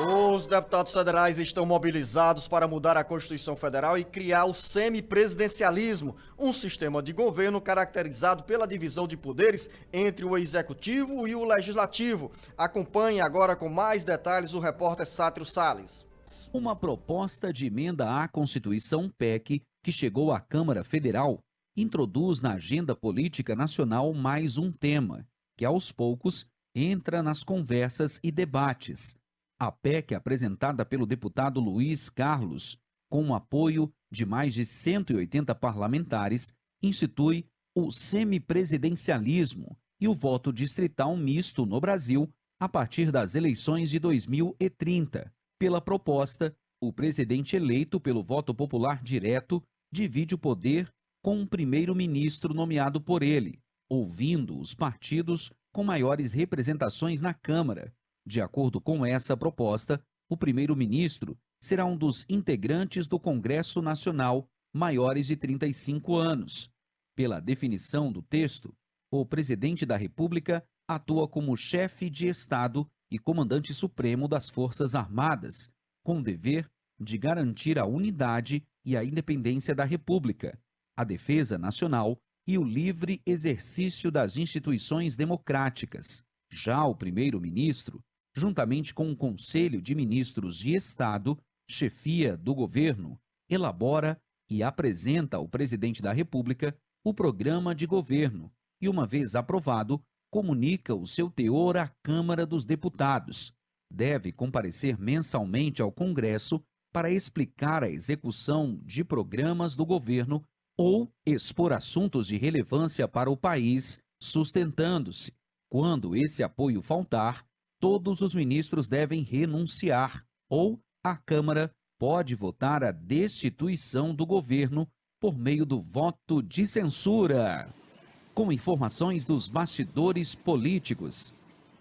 Os deputados federais estão mobilizados para mudar a Constituição Federal e criar o semipresidencialismo, um sistema de governo caracterizado pela divisão de poderes entre o Executivo e o Legislativo. Acompanhe agora com mais detalhes o repórter Sátiro Salles. Uma proposta de emenda à Constituição PEC, que chegou à Câmara Federal, introduz na agenda política nacional mais um tema, que aos poucos entra nas conversas e debates. A PEC, apresentada pelo deputado Luiz Carlos, com o apoio de mais de 180 parlamentares, institui o semipresidencialismo e o voto distrital misto no Brasil a partir das eleições de 2030. Pela proposta, o presidente eleito pelo voto popular direto divide o poder com um primeiro-ministro nomeado por ele, ouvindo os partidos com maiores representações na Câmara. De acordo com essa proposta, o primeiro-ministro será um dos integrantes do Congresso Nacional maiores de 35 anos. Pela definição do texto, o presidente da República atua como chefe de Estado e comandante supremo das Forças Armadas, com o dever de garantir a unidade e a independência da República, a defesa nacional e o livre exercício das instituições democráticas. Já o primeiro-ministro, juntamente com o Conselho de Ministros de Estado, chefia do governo, elabora e apresenta ao presidente da República o programa de governo e, uma vez aprovado, comunica o seu teor à Câmara dos Deputados. Deve comparecer mensalmente ao Congresso para explicar a execução de programas do governo ou expor assuntos de relevância para o país, sustentando-se. Quando esse apoio faltar, todos os ministros devem renunciar ou a Câmara pode votar a destituição do governo por meio do voto de censura. Com informações dos bastidores políticos,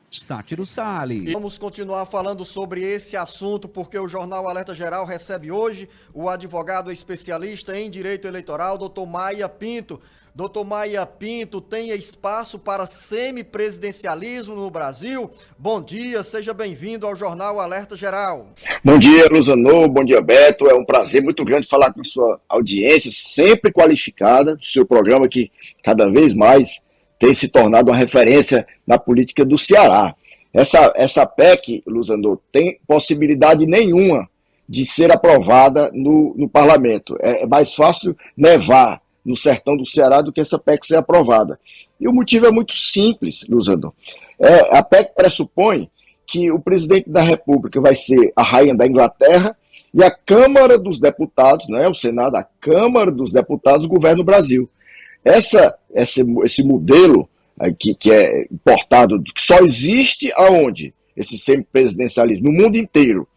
Sátiro Salles. Vamos continuar falando sobre esse assunto porque o Jornal Alerta Geral recebe hoje o advogado especialista em direito eleitoral, Dr. Maia Pinto. Dr. Maia Pinto, tem espaço para semipresidencialismo no Brasil? Bom dia, seja bem-vindo ao Jornal Alerta Geral. Bom dia, Luzanô, bom dia, Beto. É um prazer muito grande falar com a sua audiência, sempre qualificada, do seu programa que cada vez mais tem se tornado uma referência na política do Ceará. Essa PEC, Luzanô, tem possibilidade nenhuma de ser aprovada no parlamento. É mais fácil nevar no sertão do Ceará do que essa PEC ser aprovada. E o motivo é muito simples, Luzanô. A PEC pressupõe que o presidente da República vai ser a rainha da Inglaterra e a Câmara dos Deputados, não é o Senado, a Câmara dos Deputados governa o Brasil. Esse modelo que é importado, que só existe aonde? Esse semipresidencialismo? No mundo inteiro.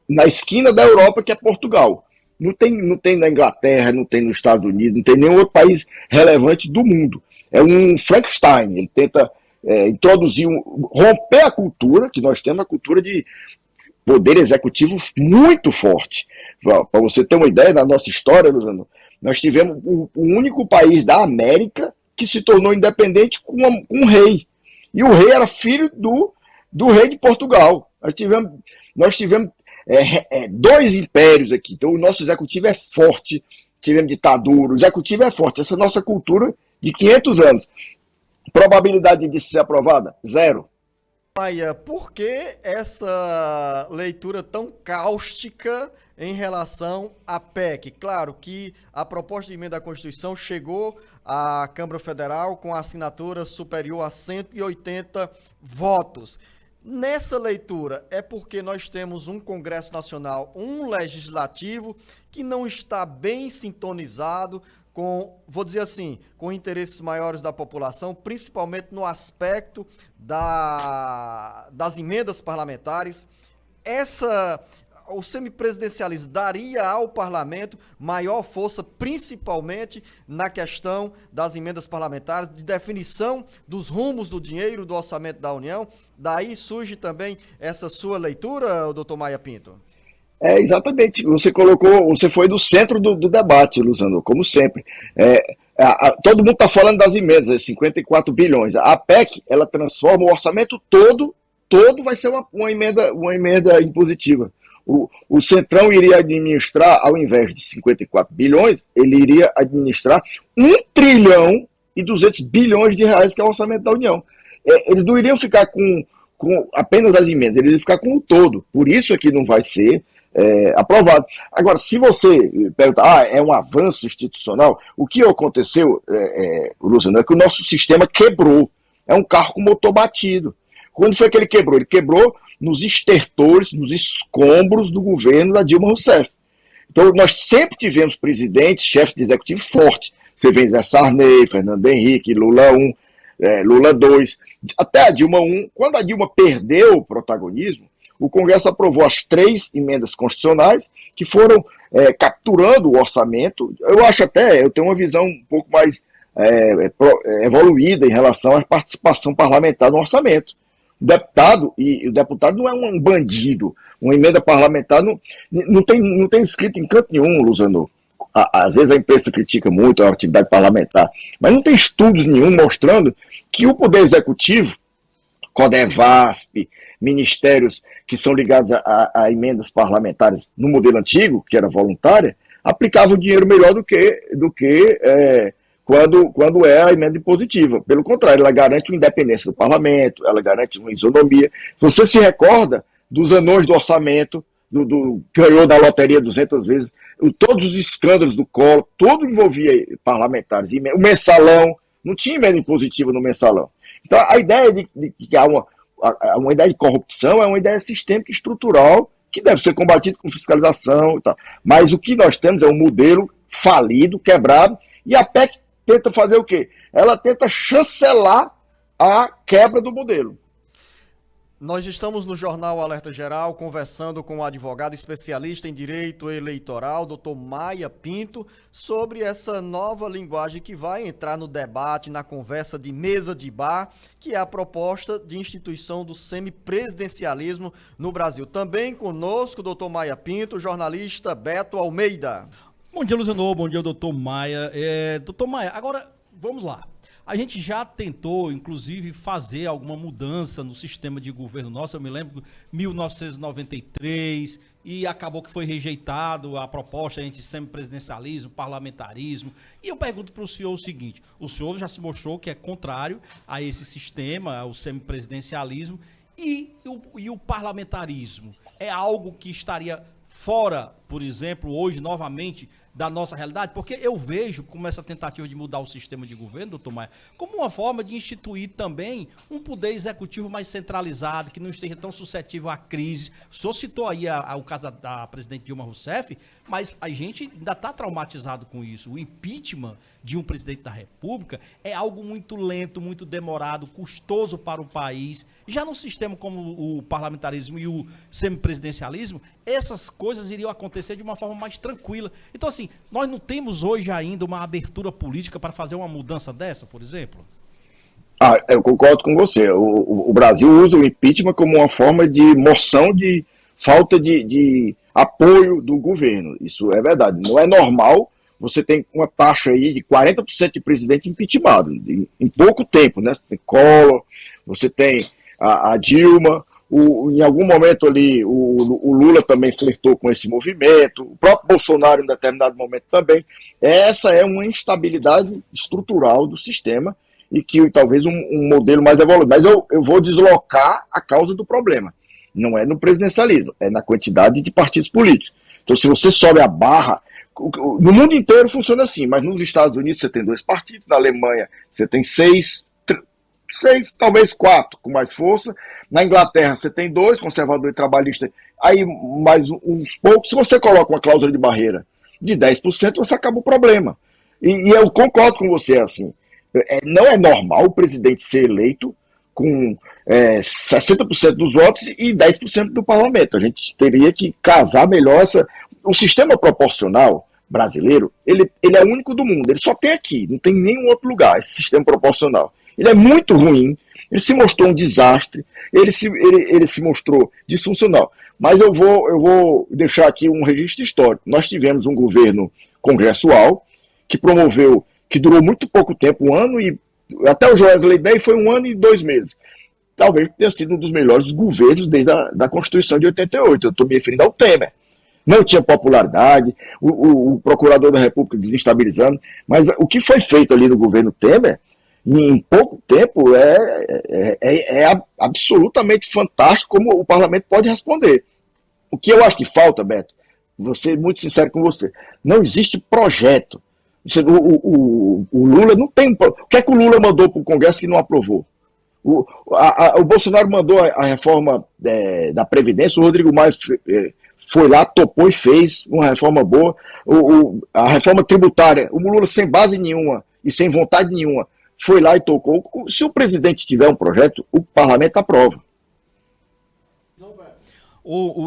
Na esquina da Europa, que é Portugal. Não tem na Inglaterra, não tem nos Estados Unidos, não tem nenhum outro país relevante do mundo. É um Frankenstein. Ele tenta introduzir, romper a cultura, que nós temos a cultura de poder executivo muito forte. Para você ter uma ideia da nossa história, Luzano, nós tivemos o único país da América que se tornou independente com um rei. E o rei era filho do rei de Portugal. Nós tivemos dois impérios aqui. Então o nosso executivo é forte. Tivemos ditadura. O executivo é forte. Essa é a nossa cultura de 500 anos. Probabilidade de ser aprovada? Zero. Maia, por que essa leitura tão cáustica em relação à PEC? Claro que a proposta de emenda à Constituição chegou à Câmara Federal com a assinatura superior a 180 votos. Nessa leitura, é porque nós temos um Congresso Nacional, um Legislativo, que não está bem sintonizado com, vou dizer assim, com interesses maiores da população, principalmente no aspecto das emendas parlamentares. O semipresidencialismo daria ao parlamento maior força, principalmente na questão das emendas parlamentares, de definição dos rumos do dinheiro do orçamento da União. Daí surge também essa sua leitura, doutor Maia Pinto? Exatamente. Você foi do centro do debate, Luzano, como sempre. Todo mundo está falando das emendas, 54 bilhões. A PEC, ela transforma o orçamento todo todo vai ser uma emenda impositiva. O Centrão iria administrar, ao invés de 54 bilhões, ele iria administrar 1,2 trilhão de reais, que é o orçamento da União. Eles não iriam ficar com apenas as emendas, eles iriam ficar com o todo. Por isso é que não vai ser aprovado. Agora, se você perguntar, é um avanço institucional, o que aconteceu, Luciano, é que o nosso sistema quebrou. É um carro com motor batido. Quando foi que ele quebrou? Ele quebrou nos estertores, nos escombros do governo da Dilma Rousseff. Então, nós sempre tivemos presidentes, chefes de executivo fortes. Você vê Zé Sarney, Fernando Henrique, Lula 1, Lula 2, até a Dilma 1. Quando a Dilma perdeu o protagonismo, o Congresso aprovou as 3 emendas constitucionais que foram capturando o orçamento. Eu tenho uma visão um pouco mais evoluída em relação à participação parlamentar no orçamento. O deputado não é um bandido. Uma emenda parlamentar não tem escrito em canto nenhum, Luzano. Às vezes a imprensa critica muito a atividade parlamentar, mas não tem estudos nenhum mostrando que o Poder Executivo, Codevasp, ministérios que são ligados a emendas parlamentares no modelo antigo, que era voluntária, aplicavam o dinheiro melhor do que quando é a emenda impositiva. Pelo contrário, ela garante uma independência do parlamento, ela garante uma isonomia. Se você se recorda dos anões do orçamento, ganhou da loteria 200 vezes, todos os escândalos do Collor, tudo envolvia parlamentares. O mensalão, não tinha emenda impositiva no mensalão. Então, a ideia de que há uma ideia de corrupção é uma ideia sistêmica e estrutural que deve ser combatida com fiscalização e tal. Mas o que nós temos é um modelo falido, quebrado, e a PEC tenta fazer o quê? Ela tenta chancelar a quebra do modelo. Nós estamos no Jornal Alerta Geral conversando com o advogado especialista em direito eleitoral, Dr. Maia Pinto, sobre essa nova linguagem que vai entrar no debate, na conversa de mesa de bar, que é a proposta de instituição do semipresidencialismo no Brasil. Também conosco, Dr. Maia Pinto, jornalista Beto Almeida. Bom dia, Luciano. Bom dia, doutor Maia. Doutor Maia, agora vamos lá. A gente já tentou, inclusive, fazer alguma mudança no sistema de governo nosso. Eu me lembro de 1993 e acabou que foi rejeitado a proposta entre semipresidencialismo, parlamentarismo. E eu pergunto para o senhor o seguinte: o senhor já se mostrou que é contrário a esse sistema, ao semipresidencialismo, e o parlamentarismo é algo que estaria fora, por exemplo, hoje, novamente, da nossa realidade? Porque eu vejo como essa tentativa de mudar o sistema de governo, doutor Maia, como uma forma de instituir também um poder executivo mais centralizado, que não esteja tão suscetível à crise. O senhor citou aí o caso da presidente Dilma Rousseff, mas a gente ainda está traumatizado com isso. O impeachment de um presidente da República é algo muito lento, muito demorado, custoso para o país. Já num sistema como o parlamentarismo e o semipresidencialismo, essas coisas iriam acontecer de uma forma mais tranquila. Então, assim, nós não temos hoje ainda uma abertura política para fazer uma mudança dessa, por exemplo? Eu concordo com você. O Brasil usa o impeachment como uma forma de moção de falta de apoio do governo. Isso é verdade. Não é normal. Você tem uma taxa aí de 40% de presidente impeachmentado em pouco tempo, né? Você tem Collor, você tem a Dilma. Em algum momento ali, o Lula também flertou com esse movimento, o próprio Bolsonaro em determinado momento também. Essa é uma instabilidade estrutural do sistema e que talvez um modelo mais evoluído. Mas eu vou deslocar a causa do problema. Não é no presidencialismo, é na quantidade de partidos políticos. Então, se você sobe a barra, no mundo inteiro funciona assim, mas nos Estados Unidos você tem 2 partidos, na Alemanha você tem 6, talvez 4 com mais força. Na Inglaterra você tem 2, conservador e trabalhista, aí mais uns poucos. Se você coloca uma cláusula de barreira de 10%, você acaba o problema. E eu concordo com você, assim, não é normal o presidente ser eleito com 60% dos votos e 10% do parlamento. A gente teria que casar melhor o sistema proporcional brasileiro, ele é único do mundo, ele só tem aqui, não tem em nenhum outro lugar, esse sistema proporcional. Ele é muito ruim, ele se mostrou um desastre, ele se mostrou disfuncional. Mas eu vou deixar aqui um registro histórico. Nós tivemos um governo congressual que durou muito pouco tempo, um ano, e até o Joesley Day foi 1 ano e 2 meses. talvez tenha sido um dos melhores governos desde a da Constituição de 88. Eu estou me referindo ao Temer. Não tinha popularidade, o procurador da República desestabilizando, mas o que foi feito ali no governo Temer, em pouco tempo, é absolutamente fantástico como o parlamento pode responder. O que eu acho que falta, Beto, vou ser muito sincero com você, não existe projeto. O Lula não tem... O que é que o Lula mandou para o Congresso que não aprovou? O Bolsonaro mandou a reforma da Previdência, o Rodrigo Maia foi lá, topou e fez uma reforma boa. A reforma tributária, o Lula sem base nenhuma e sem vontade nenhuma, foi lá e tocou. Se o presidente tiver um projeto, o parlamento aprova.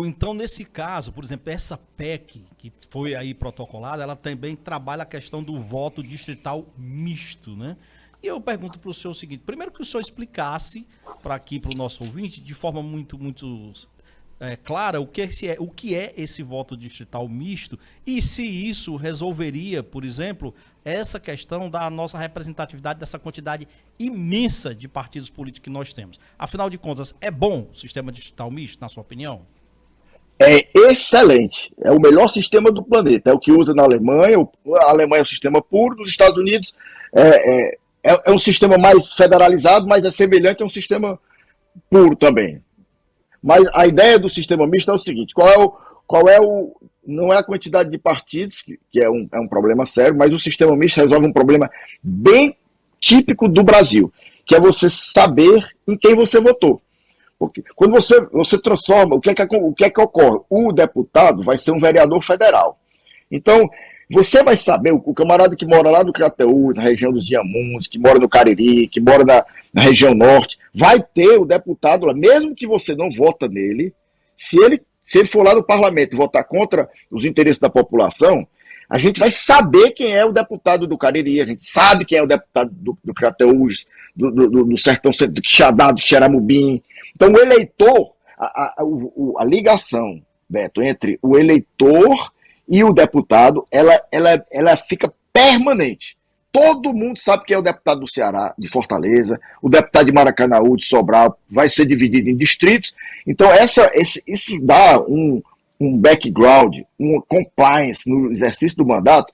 Então, nesse caso, por exemplo, essa PEC que foi aí protocolada, ela também trabalha a questão do voto distrital misto, né? E eu pergunto para o senhor o seguinte, primeiro que o senhor explicasse para aqui, para o nosso ouvinte, de forma muito clara, o que é esse voto distrital misto e se isso resolveria, por exemplo, essa questão da nossa representatividade, dessa quantidade imensa de partidos políticos que nós temos. Afinal de contas, é bom o sistema distrital misto, na sua opinião? É excelente. É o melhor sistema do planeta. É o que usa na Alemanha. A Alemanha é um sistema puro, nos Estados Unidos é um sistema mais federalizado, mas é semelhante a um sistema puro também. Mas a ideia do sistema misto é o seguinte, não é a quantidade de partidos, que é um problema sério, mas o sistema misto resolve um problema bem típico do Brasil, que é você saber em quem você votou. Porque quando você transforma, o que é que ocorre? O deputado vai ser um vereador federal. Então, você vai saber, o camarada que mora lá no Crateús, na região dos Inhamuns, que mora no Cariri, que mora na região norte, vai ter o deputado lá, mesmo que você não vota nele, se ele for lá no parlamento e votar contra os interesses da população, a gente vai saber quem é o deputado do Cariri, a gente sabe quem é o deputado do Crateús, do Sertão Centro, do Quixadá, do Xeramubim. Então o eleitor, a ligação, Beto, entre o eleitor e o deputado, ela fica permanente. Todo mundo sabe quem é o deputado do Ceará, de Fortaleza, o deputado de Maracanaú, de Sobral, vai ser dividido em distritos. Então, isso dá um background, uma compliance no exercício do mandato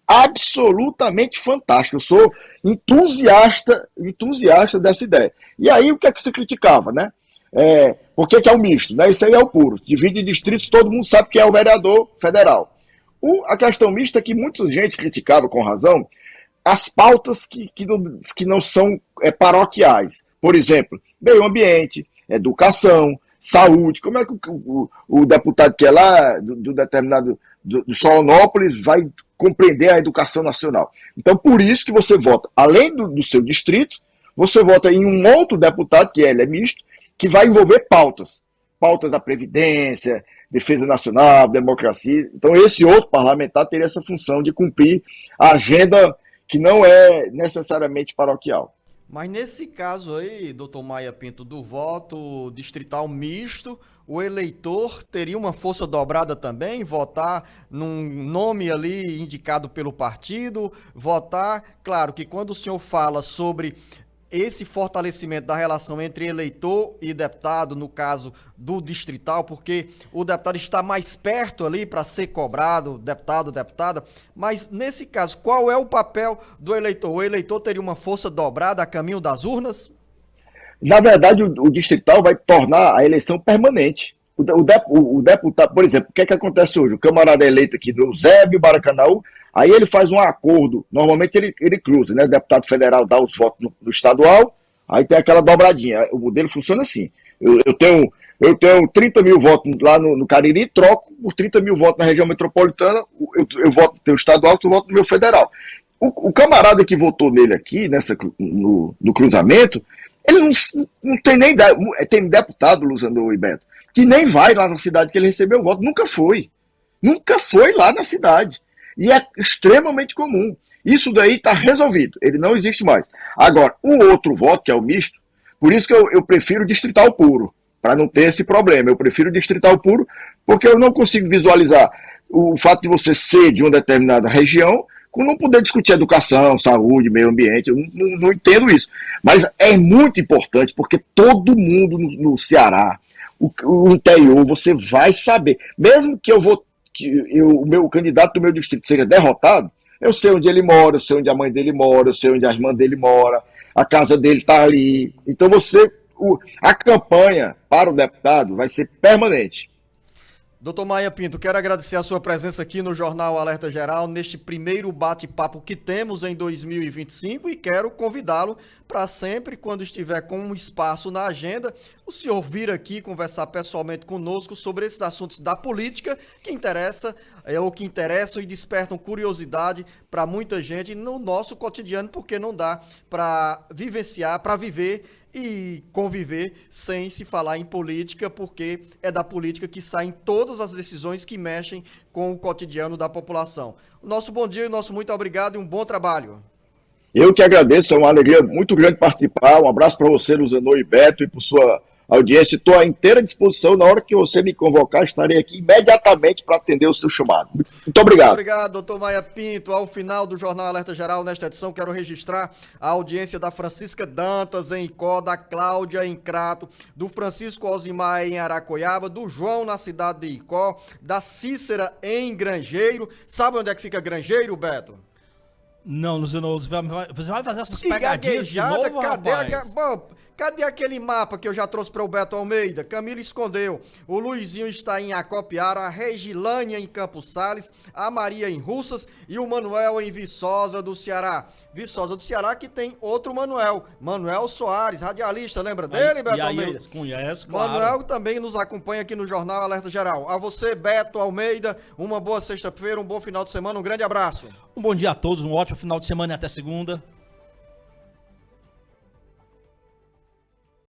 absolutamente fantástico. Eu sou entusiasta dessa ideia. E aí, o que é que se criticava, né? Por que é o misto? Né? Isso aí é o puro. Divide em distritos, todo mundo sabe quem é o vereador federal. A questão mista é que muita gente criticava, com razão, as pautas que não são paroquiais. Por exemplo, meio ambiente, educação, saúde. Como é que o deputado que é lá, do determinado, do Solonópolis, vai compreender a educação nacional? Então, por isso que você vota, além do seu distrito, você vota em um outro deputado, que ele é misto, que vai envolver pautas da Previdência, defesa nacional, democracia. Então, esse outro parlamentar teria essa função de cumprir a agenda que não é necessariamente paroquial. Mas nesse caso aí, doutor Maia Pinto, do voto distrital misto, o eleitor teria uma força dobrada também? Votar num nome ali indicado pelo partido? Votar, claro que quando o senhor fala sobre esse fortalecimento da relação entre eleitor e deputado, no caso do distrital, porque o deputado está mais perto ali para ser cobrado, deputada, mas nesse caso, qual é o papel do eleitor? O eleitor teria uma força dobrada a caminho das urnas? Na verdade, o distrital vai tornar a eleição permanente. O deputado, por exemplo, o que é que acontece hoje? O camarada é eleito aqui do Eusébio, Maracanaú, aí ele faz um acordo, normalmente ele cruza, né? O deputado federal dá os votos no estadual, aí tem aquela dobradinha. O modelo funciona assim. Eu tenho 30 mil votos lá no Cariri, troco por 30 mil votos na região metropolitana, eu voto no estadual, tu voto no meu federal. O camarada que votou nele aqui, no cruzamento, ele não tem nem ideia. Tem deputado, Luzandor e Beto, que nem vai lá na cidade que ele recebeu o voto. Nunca foi lá na cidade. E é extremamente comum. Isso daí está resolvido. Ele não existe mais. Agora, o outro voto, que é o misto, por isso que eu prefiro distrital puro, para não ter esse problema. Eu prefiro distrital puro porque eu não consigo visualizar o fato de você ser de uma determinada região com não poder discutir educação, saúde, meio ambiente. Eu não entendo isso. Mas é muito importante, porque todo mundo no Ceará, o interior, você vai saber. Mesmo que o meu candidato do meu distrito seja derrotado, eu sei onde ele mora, eu sei onde a mãe dele mora, eu sei onde a irmã dele mora, a casa dele está ali. Então a campanha para o deputado vai ser permanente. Doutor Maia Pinto, quero agradecer a sua presença aqui no Jornal Alerta Geral, neste primeiro bate-papo que temos em 2025 e quero convidá-lo para sempre, quando estiver com um espaço na agenda, o senhor vir aqui conversar pessoalmente conosco sobre esses assuntos da política que interessam e despertam curiosidade para muita gente no nosso cotidiano, porque não dá para vivenciar, para viver e conviver sem se falar em política, porque é da política que saem todas as decisões que mexem com o cotidiano da população. O nosso bom dia e o nosso muito obrigado e um bom trabalho. Eu que agradeço, é uma alegria muito grande participar. Um abraço para você, Luzanor e Beto, e por sua audiência. Estou à inteira disposição. Na hora que você me convocar, estarei aqui imediatamente para atender o seu chamado. Muito obrigado. Muito obrigado, doutor Maia Pinto. Ao final do Jornal Alerta Geral, nesta edição, quero registrar a audiência da Francisca Dantas em Icó, da Cláudia em Crato, do Francisco Alzimar em Aracoiaba, do João na cidade de Icó, da Cícera em Grangeiro. Sabe onde é que fica Grangeiro, Beto? Não, Luciano, você vai fazer essas pegadinhas de novo, Cadê aquele mapa que eu já trouxe para o Beto Almeida? Camilo escondeu. O Luizinho está em Acopiara, a Regilânia em Campos Sales, a Maria em Russas e o Manuel em Viçosa do Ceará. Viçosa do Ceará que tem outro Manuel, Manuel Soares, radialista, lembra dele, Beto Almeida? Conhece, claro. Manuel também nos acompanha aqui no Jornal Alerta Geral. A você, Beto Almeida, uma boa sexta-feira, um bom final de semana, um grande abraço. Um bom dia a todos, um ótimo final de semana e até segunda.